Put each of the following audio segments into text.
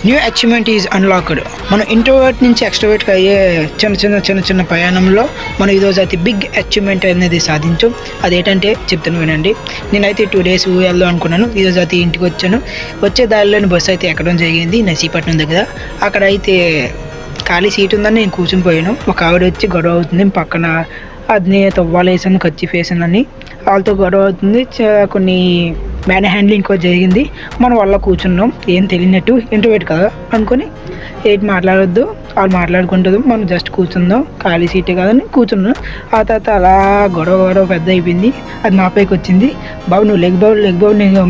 New achievement is unlocked. మనం introvert నుంచి ఎక్స్ట్రోవర్ట్కి అయ్యే చిన్న చిన్న ప్రయాణంలో మనం ఈరోజు అయితే బిగ్ అచీవ్మెంట్ అనేది సాధించాం. అదేంటంటే చెప్తాను వినండి. నేనైతే 2 days వెళ్దాం అనుకున్నాను. ఈరోజు అయితే ఇంటికి వచ్చాను. వచ్చే దారిలోని బస్సు అయితే ఎక్కడం జరిగింది నర్సీపట్నం దగ్గర. అక్కడ అయితే ఖాళీ సీట్ ఉందని నేను కూర్చుని పోయాను. ఒక ఆవిడ వచ్చి గొడవ అవుతుంది పక్కన. అది తవ్వాలు వేసాను, ఖర్చు వేసానని వాళ్ళతో గొడవ అవుతుంది. కొన్ని మ్యాన్ హ్యాండ్లింగ్ కూడా జరిగింది. మనం వాళ్ళ కూర్చున్నాం, ఏం తెలియనట్టు. ఇంటర్వ్యూట్ కదా అనుకొని ఏంటి మాట్లాడొద్దు, వాళ్ళు మాట్లాడుకుంటుంది, మనం జస్ట్ కూర్చుందాం, ఖాళీ సీటే కదని కూర్చున్నాం. ఆ తర్వాత అలా గొడవ పెద్ద అయిపోయింది. అది నా పైకి వచ్చింది. బాబు నువ్వు లెగ్ బాబు నేను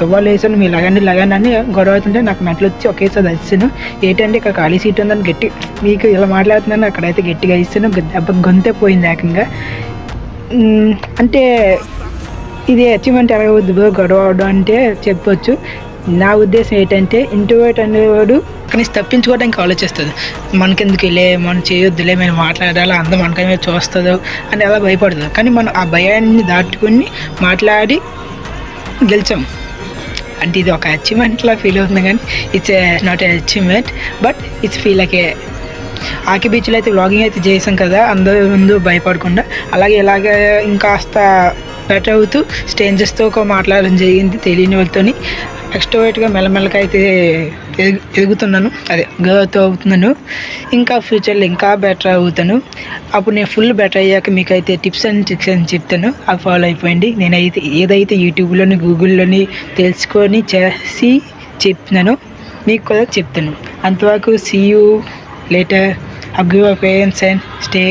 తువ్వాలు వేసాను, మీరు లగాన్ని అని గొడవ అవుతుంటే నాకు మెట్లు వచ్చి ఒకేసారి ఇస్తాను. ఏంటంటే ఇక్కడ ఖాళీ సీట్ ఉందని గట్టి మీకు ఇలా మాట్లాడుతున్నాను, అక్కడైతే గట్టిగా ఇస్తాను. దెబ్బ గొంతే పోయింది ఏకంగా. అంటే ఇది అచీవ్మెంట్ ఎలా అవుద్ది గొడవ అవడం అంటే చెప్పొచ్చు. నా ఉద్దేశం ఏంటంటే ఇంట్రోవర్ట్ అనేవాడు కనీసం తప్పించుకోవడానికి ఆలోచిస్తుంది. మనకెందుకు వెళ్ళే, మనం చేయొద్దులే, మేము మాట్లాడాలి, అందరూ మనకనే చూస్తుందో అని అలా భయపడుతుంది. కానీ మనం ఆ భయాన్ని దాటుకుని మాట్లాడి గెలిచాం అంటే ఇది ఒక అచీవ్మెంట్లా ఫీల్ అవుతుంది. కానీ it's not a achievement, but it's feel like a. ఆకి బీచ్లో అయితే వ్లాగింగ్ అయితే చేసాం కదా, అందరి ముందు భయపడకుండా. అలాగే ఇలాగే ఇంకాస్త బెటర్ అవుతూ స్ట్రేంజర్స్తో మాట్లాడడం జరిగింది, తెలియని వాళ్ళతో. ఎక్స్ట్రోవర్ట్గా మెల్లమెల్లగా అయితే ఎదుగుతున్నాను, అదే గ్రోత్ అవుతున్నాను. ఇంకా ఫ్యూచర్లో ఇంకా బెటర్ అవుతాను. అప్పుడు నేను ఫుల్ బెటర్ అయ్యాక మీకు అయితే టిప్స్ అండ్ ట్రిక్స్ అని చెప్తాను, అవి ఫాలో అయిపోయింది. నేనైతే ఏదైతే యూట్యూబ్లోని గూగుల్లోని తెలుసుకొని చేసి చెప్తున్నానో మీకు కూడా చెప్తాను. అంతవరకు see you later. Hug your parents and stay